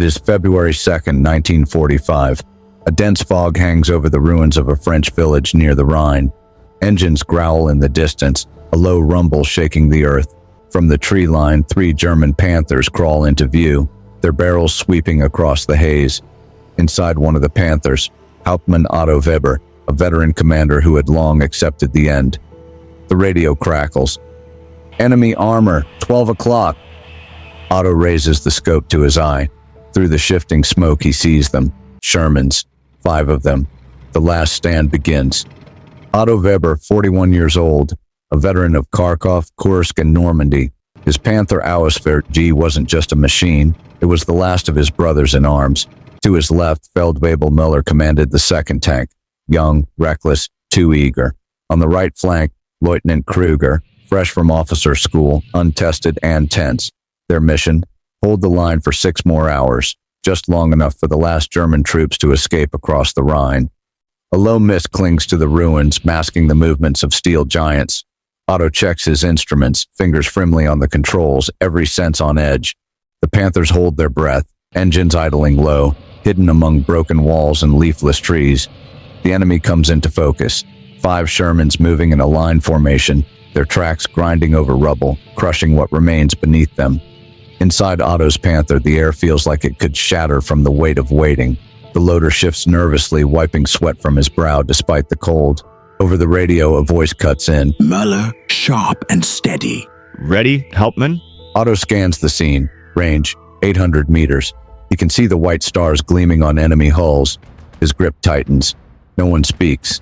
It is February 2nd, 1945. A dense fog hangs over the ruins of a French village near the Rhine. Engines growl in the distance, a low rumble shaking the earth. From the tree line, 3 German Panthers crawl into view, their barrels sweeping across the haze. Inside one of the Panthers, Hauptmann Otto Weber, a veteran commander who had long accepted the end. The radio crackles. "Enemy armor, 12 o'clock. Otto raises the scope to his eye. Through the shifting smoke he sees them. Shermans, 5 of them. The last stand begins. Otto Weber, 41 years old, a veteran of Kharkov, Kursk, and Normandy. His Panther Ausfahrt G wasn't just a machine, it was the last of his brothers in arms. To his left, Feldwebel Müller commanded the second tank. Young, reckless, too eager. On the right flank, Lieutenant Kruger, fresh from officer school, untested and tense. Their mission? Hold the line for 6 more hours, just long enough for the last German troops to escape across the Rhine. A low mist clings to the ruins, masking the movements of steel giants. Otto checks his instruments, fingers firmly on the controls, every sense on edge. The Panthers hold their breath, engines idling low, hidden among broken walls and leafless trees. The enemy comes into focus. 5 Shermans moving in a line formation, their tracks grinding over rubble, crushing what remains beneath them. Inside Otto's Panther, the air feels like it could shatter from the weight of waiting. The loader shifts nervously, wiping sweat from his brow despite the cold. Over the radio, a voice cuts in. "Müller, sharp and steady." "Ready, Hauptmann?" Otto scans the scene. Range, 800 meters. He can see the white stars gleaming on enemy hulls. His grip tightens. No one speaks.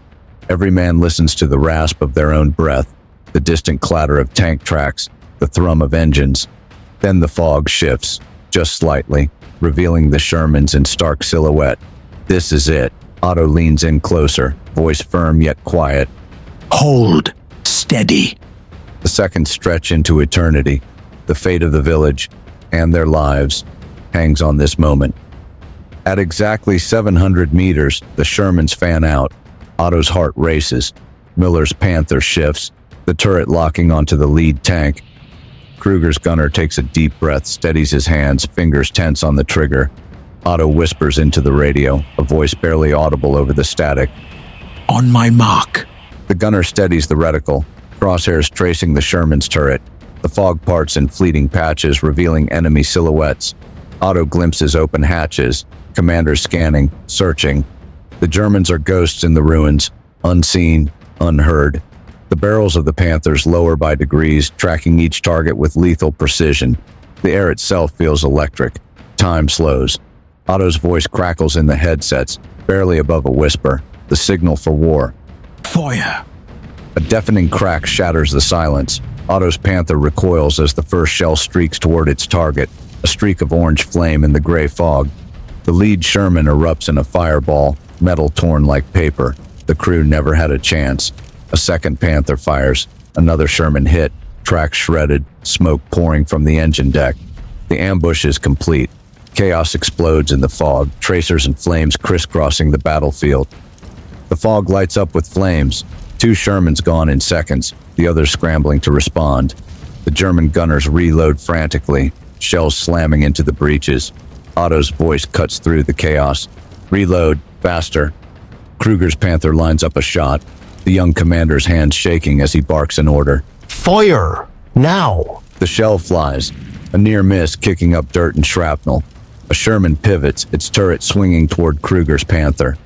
Every man listens to the rasp of their own breath, the distant clatter of tank tracks, the thrum of engines. Then the fog shifts, just slightly, revealing the Shermans in stark silhouette. This is it. Otto leans in closer, voice firm yet quiet. "Hold, steady." The seconds stretch into eternity. The fate of the village, and their lives, hangs on this moment. At exactly 700 meters, the Shermans fan out. Otto's heart races. Müller's Panther shifts, the turret locking onto the lead tank. Kruger's gunner takes a deep breath, steadies his hands, fingers tense on the trigger. Otto whispers into the radio, a voice barely audible over the static. "On my mark." The gunner steadies the reticle, crosshairs tracing the Sherman's turret. The fog parts in fleeting patches, revealing enemy silhouettes. Otto glimpses open hatches, commanders scanning, searching. The Germans are ghosts in the ruins, unseen, unheard. The barrels of the Panthers lower by degrees, tracking each target with lethal precision. The air itself feels electric. Time slows. Otto's voice crackles in the headsets, barely above a whisper, the signal for war. "Feuer." A deafening crack shatters the silence. Otto's Panther recoils as the first shell streaks toward its target, a streak of orange flame in the gray fog. The lead Sherman erupts in a fireball, metal torn like paper. The crew never had a chance. A second Panther fires, another Sherman hit, tracks shredded, smoke pouring from the engine deck. The ambush is complete. Chaos explodes in the fog, tracers and flames crisscrossing the battlefield. The fog lights up with flames. 2 Shermans gone in seconds, the others scrambling to respond. The German gunners reload frantically, shells slamming into the breaches. Otto's voice cuts through the chaos. "Reload, faster." Kruger's Panther lines up a shot, the young commander's hands shaking as he barks an order. "Fire! Now!" The shell flies, a near miss kicking up dirt and shrapnel. A Sherman pivots, its turret swinging toward Kruger's Panther.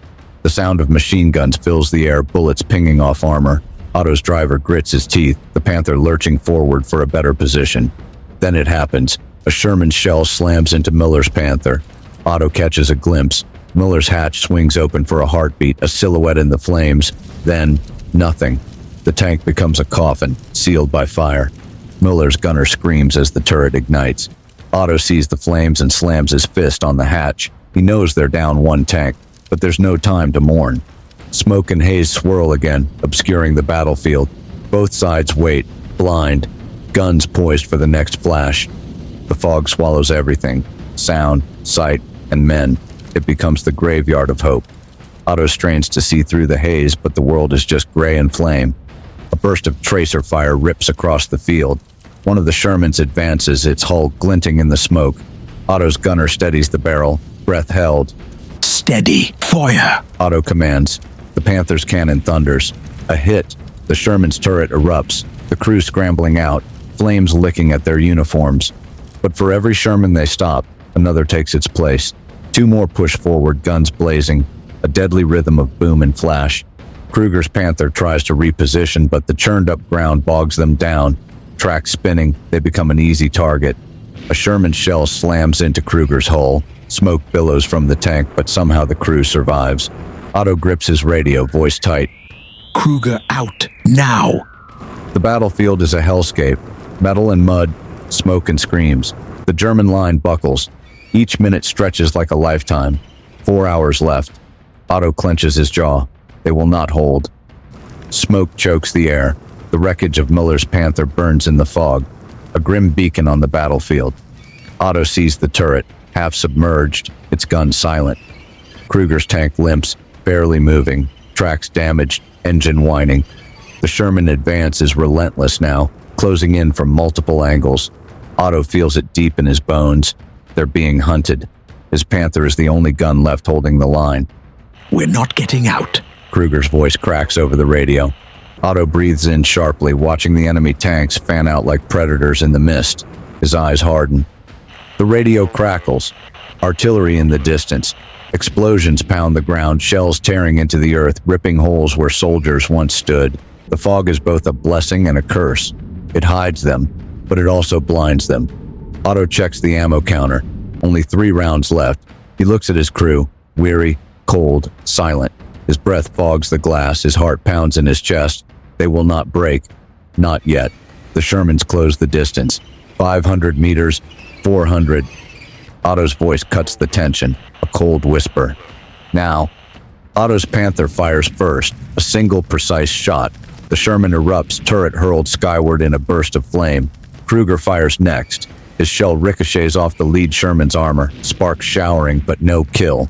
The sound of machine guns fills the air, bullets pinging off armor. Otto's driver grits his teeth, the Panther lurching forward for a better position. Then it happens. A Sherman shell slams into Müller's Panther. Otto catches a glimpse. Müller's hatch swings open for a heartbeat, a silhouette in the flames. Then, nothing. The tank becomes a coffin, sealed by fire. Müller's gunner screams as the turret ignites. Otto sees the flames and slams his fist on the hatch. He knows they're down 1 tank, but there's no time to mourn. Smoke and haze swirl again, obscuring the battlefield. Both sides wait, blind, guns poised for the next flash. The fog swallows everything, sound, sight, and men. It becomes the graveyard of hope. Otto strains to see through the haze, but the world is just gray and flame. A burst of tracer fire rips across the field. One of the Shermans advances, its hull glinting in the smoke. Otto's gunner steadies the barrel, breath held. Steady. Feuer. Otto commands. The Panthers' cannon thunders. A hit. The Sherman's turret erupts, the crew scrambling out, flames licking at their uniforms. But for every Sherman they stop, another takes its place. Two more push forward, guns blazing, a deadly rhythm of boom and flash. Kruger's Panther tries to reposition, but the churned-up ground bogs them down. Tracks spinning, they become an easy target. A Sherman shell slams into Kruger's hull. Smoke billows from the tank, but somehow the crew survives. Otto grips his radio, voice tight. Kruger out. Now. The battlefield is a hellscape. Metal and mud, smoke and screams. The German line buckles. Each minute stretches like a lifetime. 4 hours left. Otto clenches his jaw. They will not hold. Smoke chokes the air. The wreckage of Muller's Panther burns in the fog. A grim beacon on the battlefield. Otto sees the turret, half submerged, its gun silent. Kruger's tank limps, barely moving, tracks damaged, engine whining. The Sherman advance is relentless now, closing in from multiple angles. Otto feels it deep in his bones. They're being hunted. His Panther is the only gun left holding the line. We're not getting out. Kruger's voice cracks over the radio. Otto breathes in sharply, watching the enemy tanks fan out like predators in the mist. His eyes harden. The radio crackles. Artillery in the distance. Explosions pound the ground, shells tearing into the earth, ripping holes where soldiers once stood. The fog is both a blessing and a curse. It hides them, but it also blinds them. Otto checks the ammo counter. Only 3 rounds left. He looks at his crew, weary, cold, silent. His breath fogs the glass, his heart pounds in his chest. They will not break. Not yet. The Shermans close the distance. 500 meters, 400. Otto's voice cuts the tension, a cold whisper. Now. Otto's Panther fires first, a single precise shot. The Sherman erupts, turret hurled skyward in a burst of flame. Kruger fires next. His shell ricochets off the lead Sherman's armor, sparks showering, but no kill.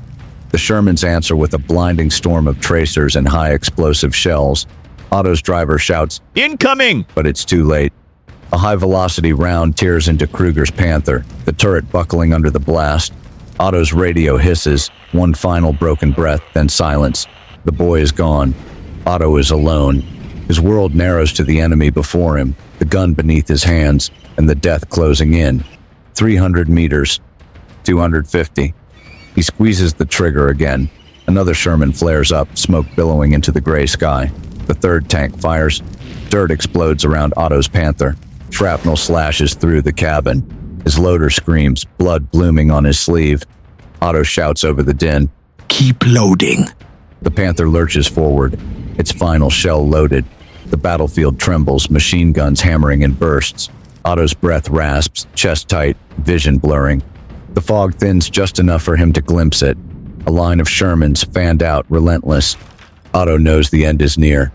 The Shermans answer with a blinding storm of tracers and high explosive shells. Otto's driver shouts, "Incoming!" But it's too late. A high-velocity round tears into Kruger's Panther, the turret buckling under the blast. Otto's radio hisses, one final broken breath, then silence. The boy is gone. Otto is alone. His world narrows to the enemy before him, the gun beneath his hands, and the death closing in. 300 meters. 250. He squeezes the trigger again. Another Sherman flares up, smoke billowing into the gray sky. The third tank fires. Dirt explodes around Otto's Panther. Shrapnel slashes through the cabin. His loader screams, blood blooming on his sleeve. Otto shouts over the din. Keep loading. The Panther lurches forward, its final shell loaded. The battlefield trembles, machine guns hammering in bursts. Otto's breath rasps, chest tight, vision blurring. The fog thins just enough for him to glimpse it. A line of Shermans, fanned out, relentless. Otto knows the end is near.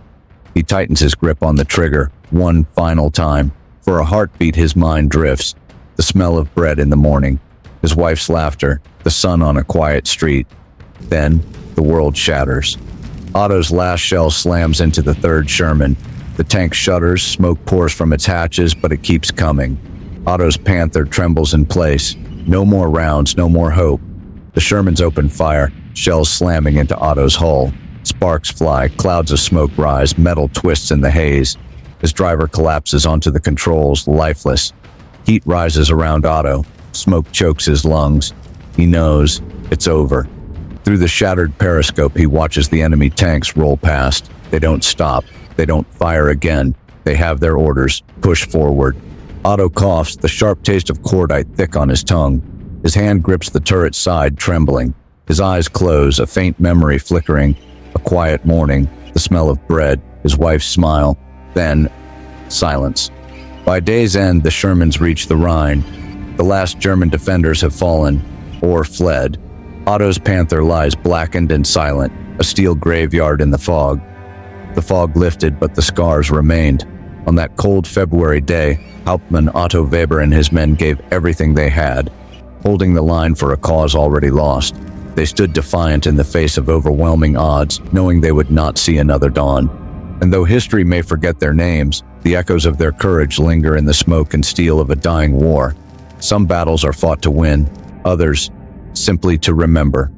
He tightens his grip on the trigger, one final time. For a heartbeat, his mind drifts. The smell of bread in the morning, his wife's laughter, the sun on a quiet street. Then, the world shatters. Otto's last shell slams into the third Sherman. The tank shudders, smoke pours from its hatches, but it keeps coming. Otto's Panther trembles in place. No more rounds, no more hope. The Shermans open fire, shells slamming into Otto's hull. Sparks fly, clouds of smoke rise, metal twists in the haze. His driver collapses onto the controls, lifeless. Heat rises around Otto. Smoke chokes his lungs. He knows it's over. Through the shattered periscope, he watches the enemy tanks roll past. They don't stop. They don't fire again. They have their orders. Push forward. Otto coughs, the sharp taste of cordite thick on his tongue. His hand grips the turret's side, trembling. His eyes close, a faint memory flickering. A quiet morning, the smell of bread, his wife's smile. Then, silence. By day's end, the Shermans reach the Rhine. The last German defenders have fallen, or fled. Otto's Panther lies blackened and silent, a steel graveyard in the fog. The fog lifted, but the scars remained. On that cold February day, Hauptmann Otto Weber and his men gave everything they had, holding the line for a cause already lost. They stood defiant in the face of overwhelming odds, knowing they would not see another dawn. And though history may forget their names, the echoes of their courage linger in the smoke and steel of a dying war. Some battles are fought to win, others simply to remember.